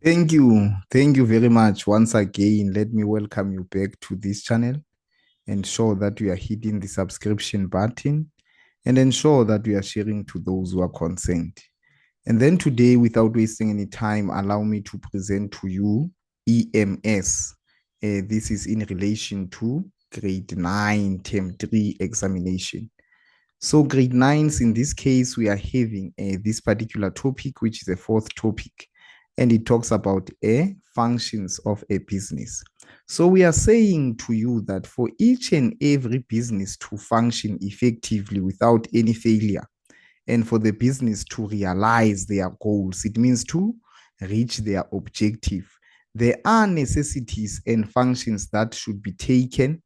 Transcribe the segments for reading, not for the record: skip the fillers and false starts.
Thank you. Thank you very much. Once again, let me welcome you back to this channel. Ensure that you are hitting the subscription button and ensure that you are sharing to those who are concerned. And then today, without wasting any time, allow me to present to you EMS. This is in relation to grade 9, term 3 examination. So grade 9s, in this case, we are having this particular topic, which is the fourth topic, and it talks about functions of a business. So we are saying to you that for each and every business to function effectively without any failure, and for the business to realize their goals, it means to reach their objective, there are necessities and functions that should be taken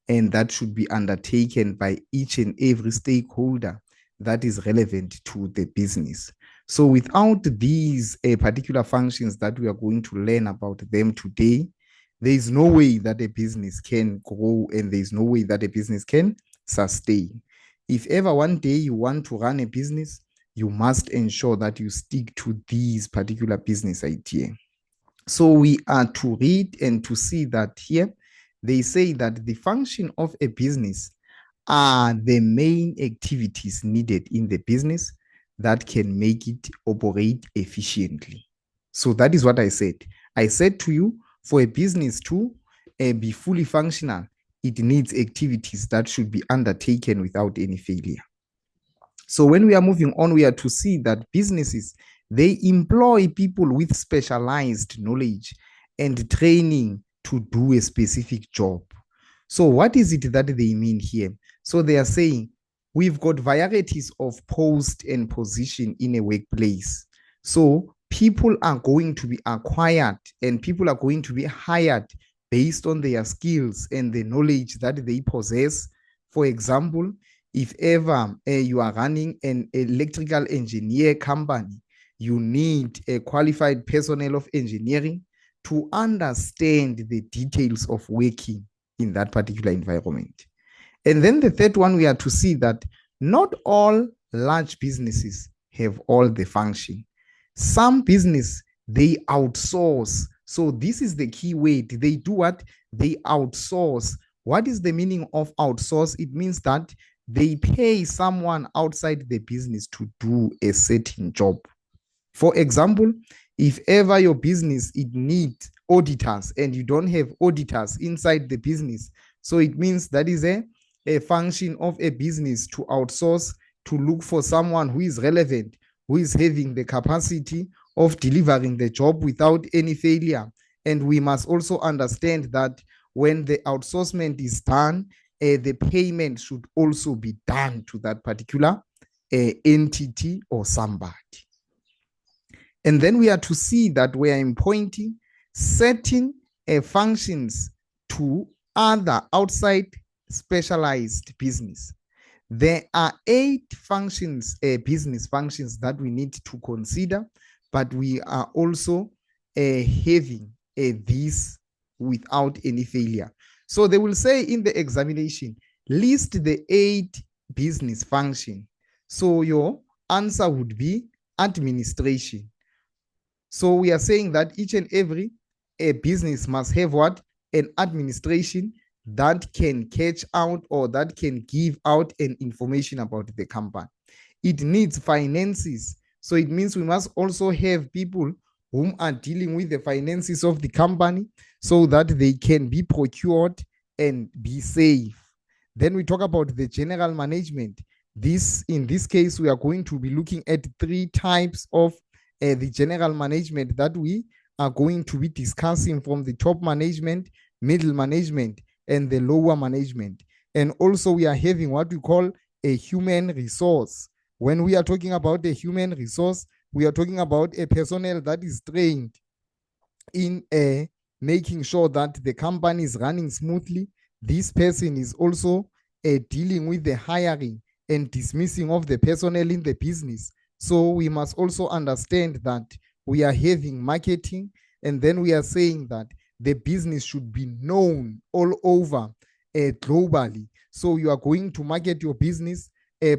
and that should be undertaken by each and every stakeholder that is relevant to the business. So without these particular functions that we are going to learn about them today, there is no way that a business can grow and there is no way that a business can sustain. If ever one day you want to run a business, you must ensure that you stick to these particular business idea. So we are to read and to see that here they say that the function of a business are the main activities needed in the business that can make it operate efficiently. So that is what I said. I said to you, for a business to be fully functional, it needs activities that should be undertaken without any failure. So when we are moving on, we are to see that businesses, they employ people with specialized knowledge and training to do a specific job. So what is it that they mean here? So they are saying we've got varieties of post and position in a workplace. So people are going to be acquired and people are going to be hired based on their skills and the knowledge that they possess. For example, if ever you are running an electrical engineer company, you need a qualified personnel of engineering to understand the details of working in that particular environment. And then the third one, we are to see that not all large businesses have all the function. Some business, they outsource. So this is the key word. They do what? They outsource. What is the meaning of outsource? It means that they pay someone outside the business to do a certain job. For example, if ever your business it needs auditors and you don't have auditors inside the business, so it means that is a function of a business to outsource to look for someone who is relevant, who is having the capacity of delivering the job without any failure. And we must also understand that when the outsourcement is done, the payment should also be done to that particular entity or somebody. And then we are to see that we are pointing certain functions to other outside specialized business. There are 8 functions, business functions that we need to consider, but we are also having this without any failure. So they will say in the examination, list the 8 business functions. So your answer would be administration. So we are saying that each and every business must have what? An administration that can catch out or that can give out an information about the company. It needs finances. So it means we must also have people whom are dealing with the finances of the company so that they can be procured and be safe. Then we talk about the general management. In this case, we are going to be looking at 3 types of the general management that we are going to be discussing, from the top management, middle management, and the lower management. And also we are having what we call a human resource. When we are talking about a human resource, we are talking about a personnel that is trained in making sure that the company is running smoothly. This person is also dealing with the hiring and dismissing of the personnel in the business. So we must also understand that we are having marketing, and then we are saying that the business should be known all over globally. So you are going to market your business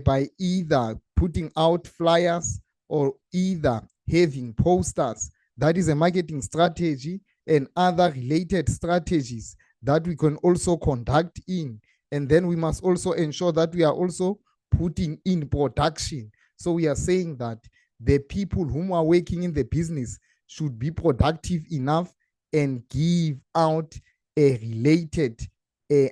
by either putting out flyers or either having posters That is a marketing strategy and other related strategies that we can also conduct in. And then we must also ensure that we are also putting in production. So we are saying that the people whom are working in the business should be productive enough and give out related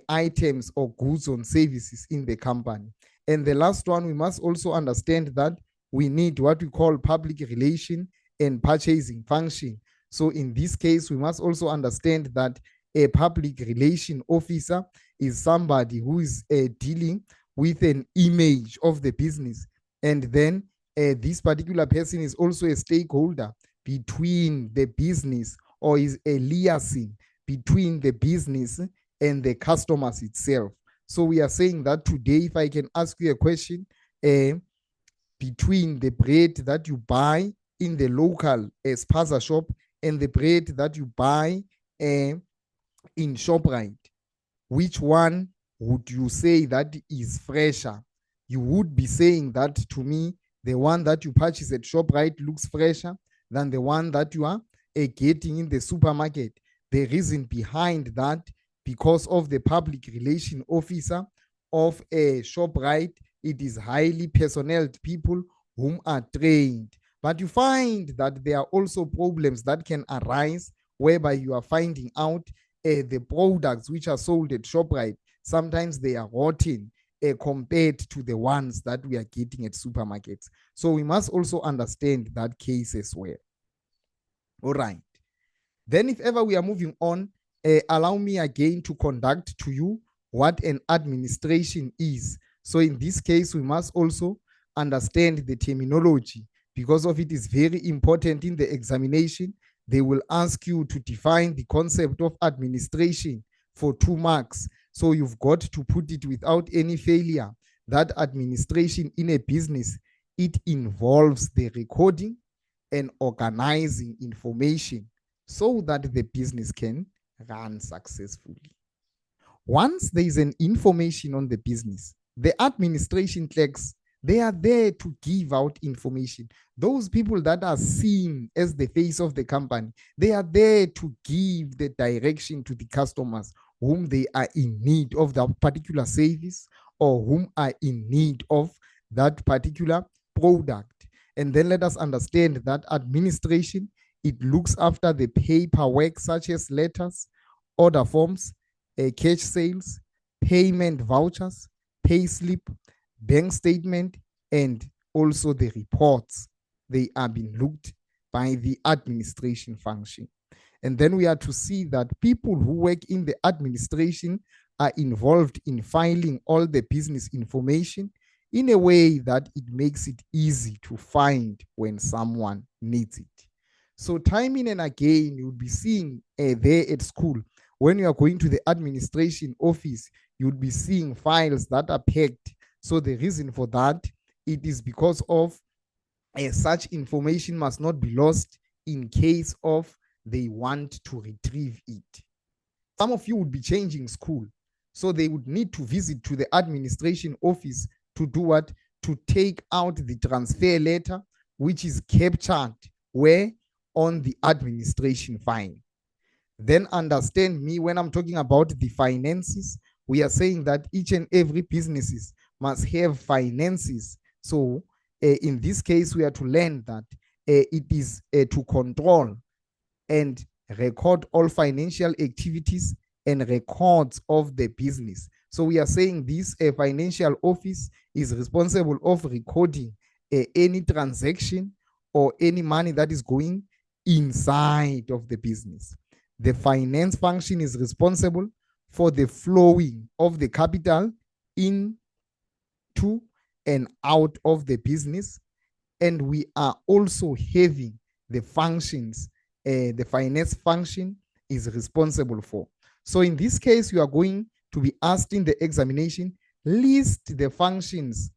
items or goods and services in the company. And the last one, we must also understand that we need what we call public relation and purchasing function. So in this case, we must also understand that a public relation officer is somebody who is dealing with an image of the business. And then this particular person is also a stakeholder between the business, or is a liaison between the business and the customers itself. So we are saying that today, if I can ask you a question, between the bread that you buy in the local spaza shop and the bread that you buy in ShopRite, which one would you say that is fresher? You would be saying that to me, the one that you purchase at ShopRite looks fresher than the one that you are getting in the supermarket. The reason behind that, because of the public relation officer of a ShopRite, it is highly personnel people whom are trained. But you find that there are also problems that can arise whereby you are finding out the products which are sold at ShopRite, sometimes they are rotten compared to the ones that we are getting at supermarkets. So we must also understand that case as well. All right. Then if ever we are moving on, allow me again to conduct to you what an administration is. So in this case, we must also understand the terminology, because of it is very important in the examination. They will ask you to define the concept of administration for 2 marks. So you've got to put it without any failure that administration in a business, it involves the recording and organizing information so that the business can run successfully. Once there is an information on the business, the administration clerks, they are there to give out information. Those people that are seen as the face of the company, they are there to give the direction to the customers whom they are in need of that particular service, or whom are in need of that particular product. And then let us understand that administration, it looks after the paperwork such as letters, order forms, cash sales, payment vouchers, pay slip, bank statement, and also the reports. They are being looked by the administration function. And then we are to see that people who work in the administration are involved in filing all the business information in a way that it makes it easy to find when someone needs it. So time in and again, you'll be seeing there at school, when you are going to the administration office, you'll be seeing files that are packed. So the reason for that, it is because of such information must not be lost in case of they want to retrieve it. Some of you would be changing school, so they would need to visit to the administration office to do what? To take out the transfer letter, which is captured where? On the administration file. Then understand me when I'm talking about the finances. We are saying that each and every businesses must have finances. So in this case, we are to learn that it is to control and record all financial activities and records of the business. So we are saying this financial office is responsible of recording any transaction or any money that is going inside of the business. The finance function is responsible for the flowing of the capital into and out of the business. And we are also having the functions, the finance function is responsible for. So in this case, you are going to be asked in the examination, list the functions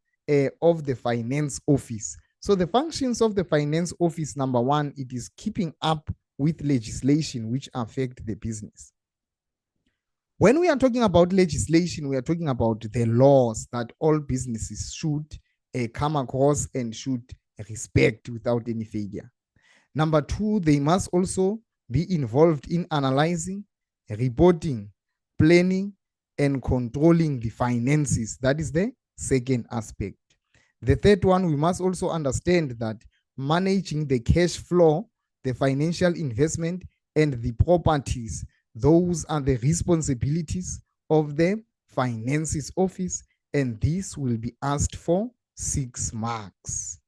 of the finance office. So the functions of the finance office, number one, it is keeping up with legislation which affect the business. When we are talking about legislation, we are talking about the laws that all businesses should come across and should respect without any failure. Number two, they must also be involved in analyzing, reporting, planning, and controlling the finances. That is the second aspect. The third one, we must also understand that managing the cash flow, the financial investment, and the properties, those are the responsibilities of the finances office, and this will be asked for 6 marks.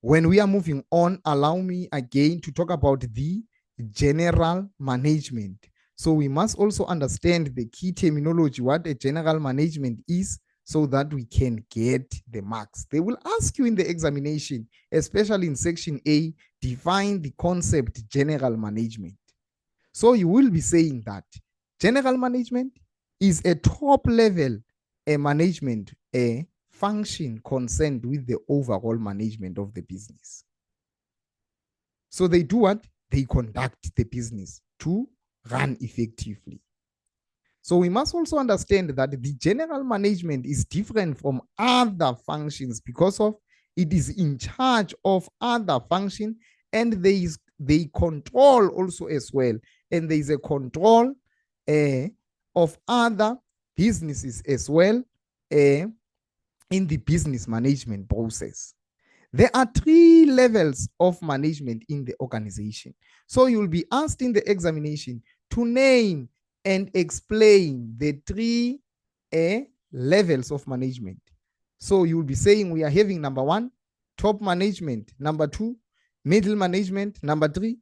When we are moving on, allow me again to talk about the general management. So we must also understand the key terminology, what a general management is, so that we can get the marks. They will ask you in the examination, especially in section A, define the concept general management. So you will be saying that general management is a top level management function concerned with the overall management of the business. So they do what? They conduct the business to run effectively. So we must also understand that the general management is different from other functions because of it is in charge of other functions, and they control also as well. And there is a control of other businesses as well in the business management process. There are 3 levels of management in the organization. So you'll be asked in the examination to name and explain the 3 levels of management. So you'll be saying we are having number 1, top management, number 2, middle management, number 3,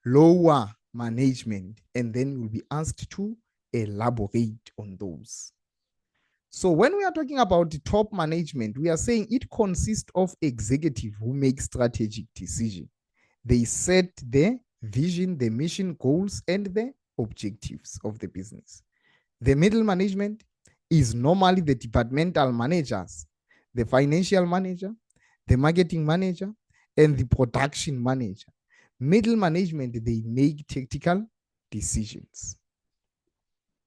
lower management, and then you'll be asked to elaborate on those. So when we are talking about the top management, we are saying it consists of executives who make strategic decisions. They set the vision, the mission, goals, and the objectives of the business. The middle management is normally the departmental managers, the financial manager, the marketing manager, and the production manager. Middle management, they make tactical decisions.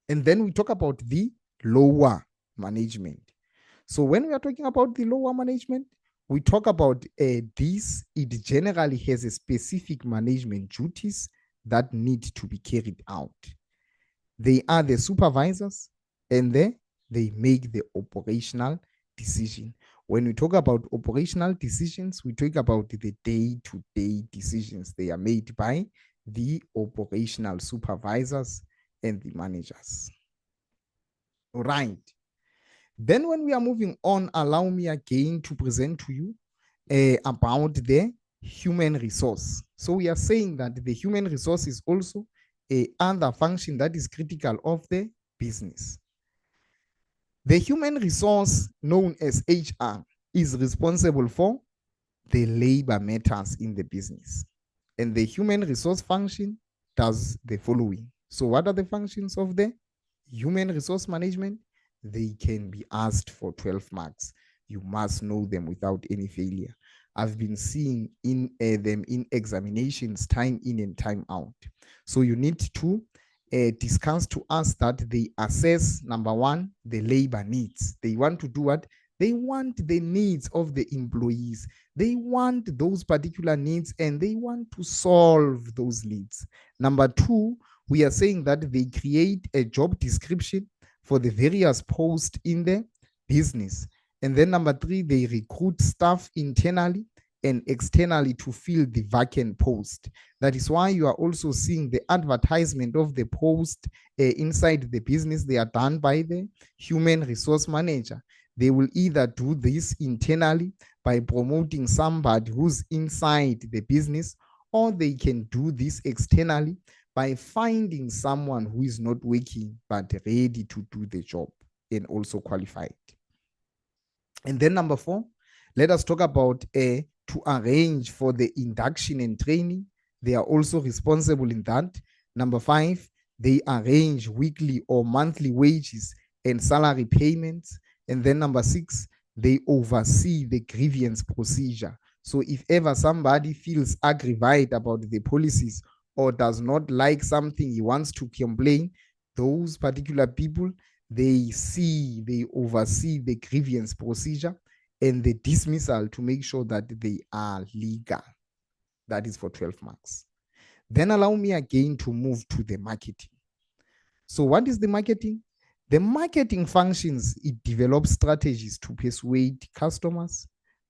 And then we talk about the lower management. So when we are talking about the lower management, we talk about this. It generally has a specific management duties that need to be carried out. They are the supervisors, and they make the operational decision. When we talk about operational decisions, we talk about the day-to-day decisions. They are made by the operational supervisors and the managers. All right. Then when we are moving on, allow me again to present to you about the human resource. So we are saying that the human resource is also another function that is critical of the business. The human resource, known as HR, is responsible for the labor matters in the business. And the human resource function does the following. So what are the functions of the human resource management? They can be asked for 12 marks. You must know them without any failure. I've been seeing them in examinations time in and time out. So you need to discuss to us that they assess, number 1, the labor needs. They want to do what? They want the needs of the employees. They want those particular needs, and they want to solve those needs. Number 2, we are saying that they create a job description for the various posts in the business. And then number 3, they recruit staff internally and externally to fill the vacant post. That is why you are also seeing the advertisement of the post inside the business. They are done by the human resource manager. They will either do this internally by promoting somebody who's inside the business, or they can do this externally by finding someone who is not working but ready to do the job and also qualified. And then number 4, let us talk about to arrange for the induction and training. They are also responsible in that. Number 5, they arrange weekly or monthly wages and salary payments. And then number 6, they oversee the grievance procedure. So if ever somebody feels aggravated about the policies or does not like something, he wants to complain, those particular people, they oversee the grievance procedure and the dismissal to make sure that they are legal. That is for 12 marks. Then allow me again to move to the marketing. So what is the marketing? The marketing functions, it develops strategies to persuade customers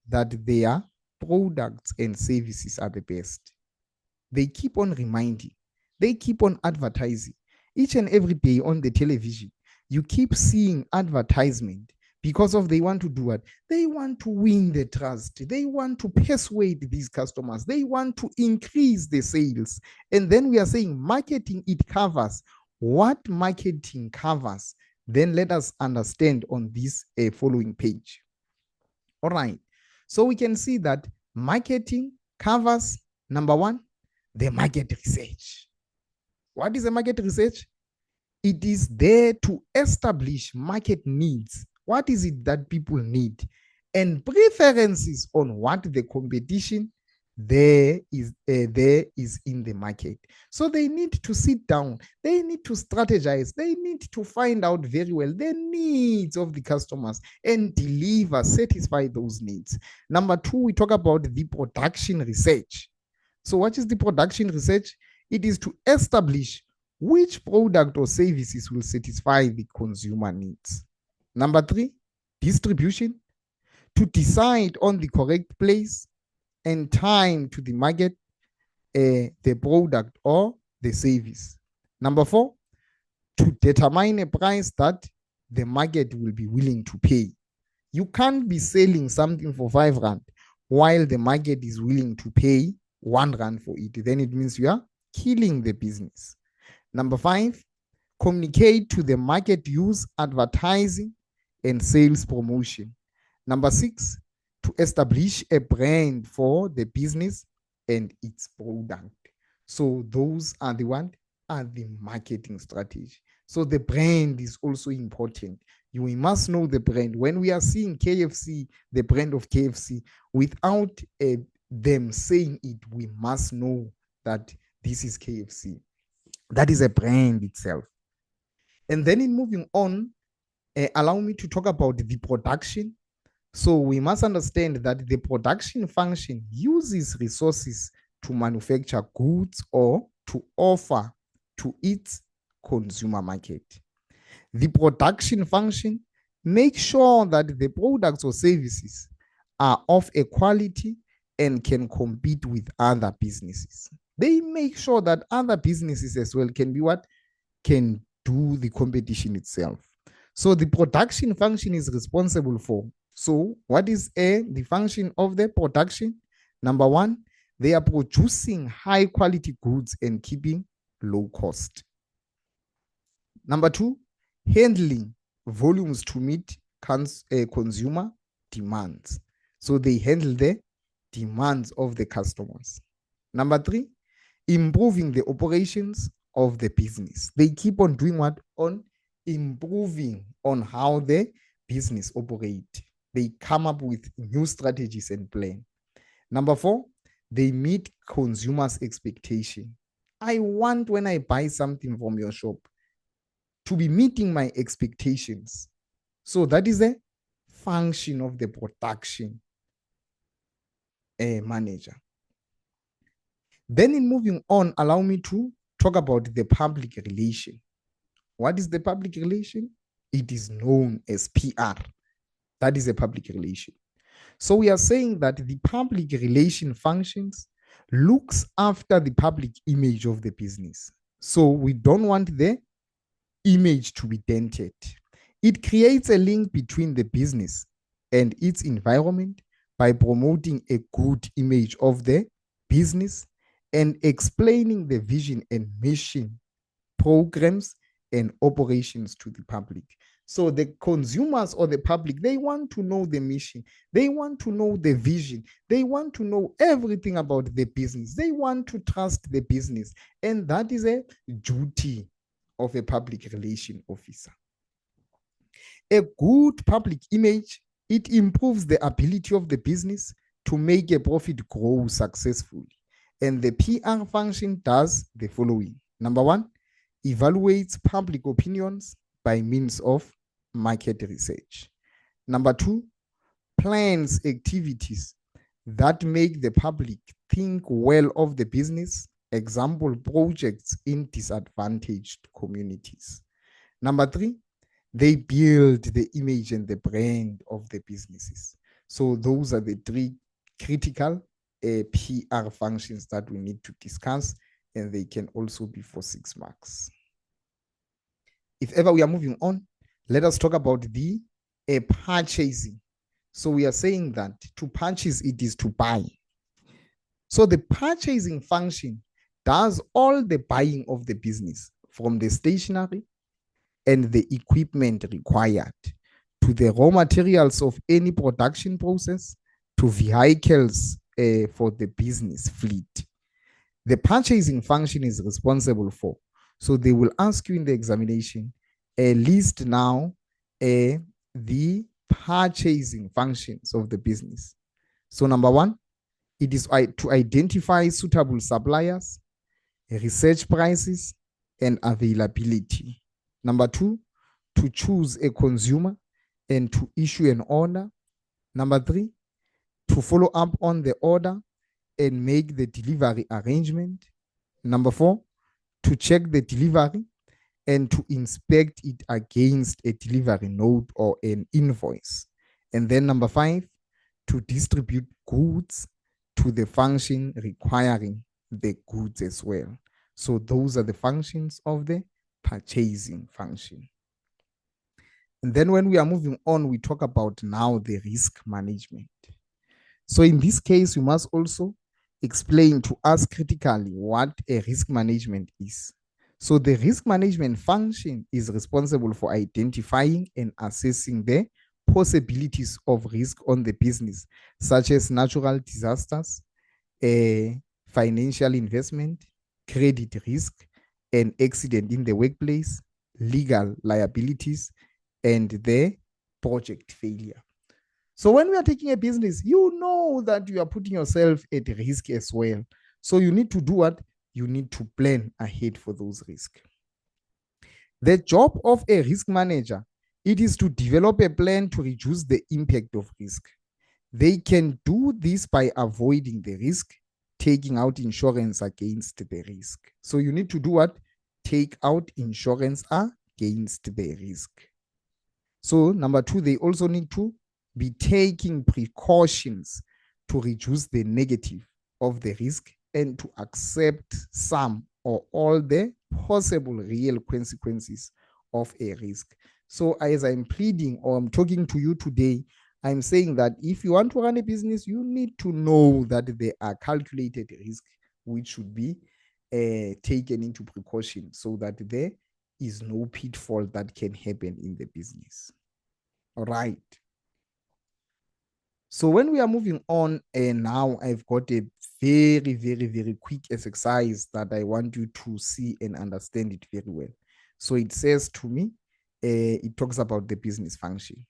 that their products and services are the best. They keep on reminding, they keep on advertising. Each and every day on the television, you keep seeing advertisement because of they want to do what? They want to win the trust. They want to persuade these customers. They want to increase the sales. And then we are saying marketing, it covers. What marketing covers? Then let us understand on this following page. All right. So we can see that marketing covers, number one, the market research. What is a market research? It is there to establish market needs. What is it that people need? And preferences on what the competition there is in the market. So they need to sit down, they need to strategize, they need to find out very well the needs of the customers and deliver, satisfy those needs. Number two, we talk about the production research. So what is the production research? It is to establish which product or services will satisfy the consumer needs. Number three, distribution, to decide on the correct place and time to the market, the product or the service. Number four, to determine a price that the market will be willing to pay. You can't be selling something for 5 rand while the market is willing to pay 1 rand for it. Then it means you are killing the business. Number five, communicate to the market, use advertising and sales promotion. Number six, to establish a brand for the business and its product. So those are the one are the marketing strategy. So the brand is also important. You must know the brand. When we are seeing KFC, the brand of KFC, without them saying it, we must know that this is KFC. That is a brand itself. And then in moving on, allow me to talk about the production. So we must understand that the production function uses resources to manufacture goods or to offer to its consumer market. The production function makes sure that the products or services are of a quality and can compete with other businesses. They make sure that other businesses as well can be what? Can do the competition itself. So the production function is responsible for. So what is the function of the production? Number one, they are producing high quality goods and keeping low cost. Number two, handling volumes to meet consumer demands. So they handle the demands of the customers. Number three, improving the operations of the business. They keep on doing what? On improving on how the business operates. They come up with new strategies and plan. Number four, they meet consumers' expectation. I want, when I buy something from your shop, to be meeting my expectations. So that is a function of the production manager. Then in moving on, allow me to talk about the public relation. What is the public relation? It is known as PR. That is a public relation. So we are saying that the public relation functions looks after the public image of the business. So we don't want the image to be dented. It creates a link between the business and its environment by promoting a good image of the business and explaining the vision and mission, programs, and operations to the public. So the consumers or the public, they want to know the mission. They want to know the vision. They want to know everything about the business. They want to trust the business. And that is a duty of a public relation officer. A good public image, it improves the ability of the business to make a profit grow successfully. And the PR function does the following. Number one, evaluates public opinions by means of market research. Number two, plans activities that make the public think well of the business, example, projects in disadvantaged communities. Number three, they build the image and the brand of the businesses. So those are the three critical PR functions that we need to discuss, and they can also be for 6 marks. If ever we are moving on, let us talk about the purchasing. So we are saying that to purchase, it is to buy. So the purchasing function does all the buying of the business, from the stationery and the equipment required to the raw materials of any production process to vehicles for the business fleet. The purchasing function is responsible for. So they will ask you in the examination, list now the purchasing functions of the business. So number one, it is to identify suitable suppliers, research prices, and availability. Number two, to choose a consumer and to issue an order. Number three, to follow up on the order and make the delivery arrangement. Number four, to check the delivery and to inspect it against a delivery note or an invoice. And then number five, to distribute goods to the function requiring the goods as well. So those are the functions of the purchasing function. And then when we are moving on, we talk about now the risk management. So in this case, we must also explain to us critically what a risk management is. So the risk management function is responsible for identifying and assessing the possibilities of risk on the business, such as natural disasters, financial investment, credit risk, and accident in the workplace, legal liabilities, and the project failure. So when we are taking a business, you know that you are putting yourself at risk as well. So you need to do what? You need to plan ahead for those risks. The job of a risk manager, it is to develop a plan to reduce the impact of risk. They can do this by avoiding the risk, taking out insurance against the risk. So you need to do what? Take out insurance against the risk. So number two, they also need to be taking precautions to reduce the negative of the risk and to accept some or all the possible real consequences of a risk. So as I'm pleading or I'm talking to you today, I'm saying that if you want to run a business, you need to know that there are calculated risks which should be taken into precaution so that there is no pitfall that can happen in the business. All right. So when we are moving on, and now I've got a very, very, very quick exercise that I want you to see and understand it very well. So it says to me, it talks about the business function.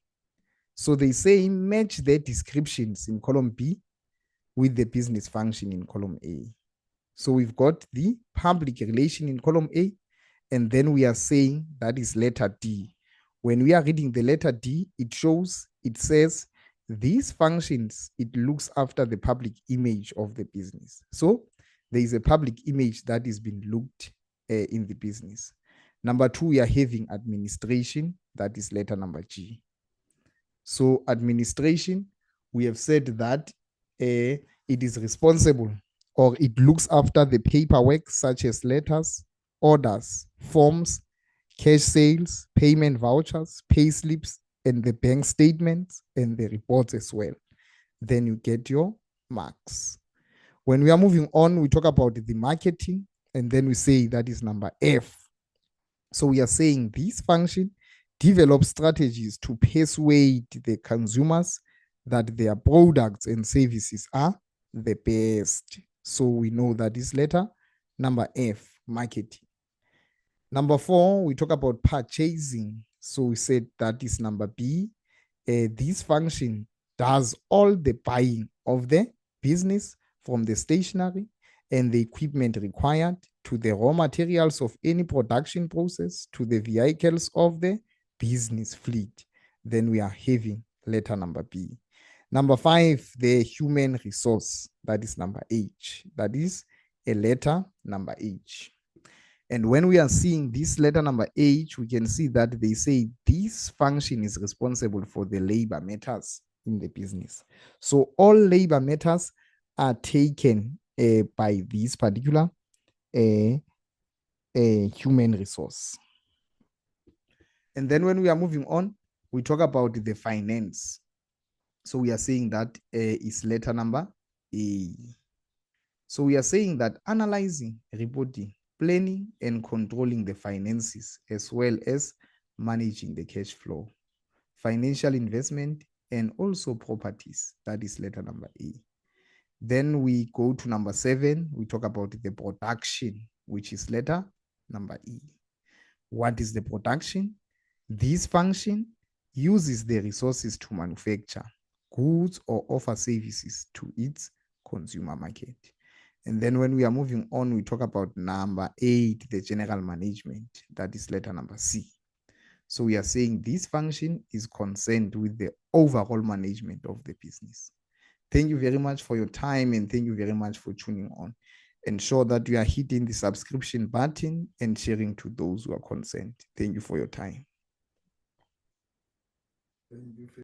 So they say match the descriptions in column B with the business function in column A. So we've got the public relation in column A, and then we are saying that is letter D. When we are reading the letter D, it says, these functions, it looks after the public image of the business. So there is a public image that is being looked in the business. Number two, we are having administration, that is letter number G. So administration, we have said that it is responsible or it looks after the paperwork such as letters, orders, forms, cash sales, payment vouchers, pay slips, and the bank statements and the reports as well. Then you get your marks. When we are moving on, we talk about the marketing, and then we say that is number F. So we are saying this function develops strategies to persuade the consumers that their products and services are the best. So we know that is letter number F, marketing. Number 4, we talk about purchasing. So we said that is number B. This function does all the buying of the business, from the stationery and the equipment required to the raw materials of any production process to the vehicles of the business fleet. Then we are having letter number B. Number 5, the human resource. That is number H. That is a letter number H. And when we are seeing this letter number H, we can see that they say this function is responsible for the labor matters in the business. So all labor matters are taken by this particular human resource. And then when we are moving on, we talk about the finance. So we are saying that is letter number A. So we are saying that analyzing, reporting, planning, and controlling the finances, as well as managing the cash flow, financial investment, and also properties. That is letter number A. Then we go to number 7. We talk about the production, which is letter number E. What is the production? This function uses the resources to manufacture goods or offer services to its consumer market. And then when we are moving on, we talk about number 8, the general management. That is letter number C. So we are saying this function is concerned with the overall management of the business. Thank you very much for your time, and thank you very much for tuning on. Ensure that you are hitting the subscription button and sharing to those who are concerned. Thank you for your time. Thank you.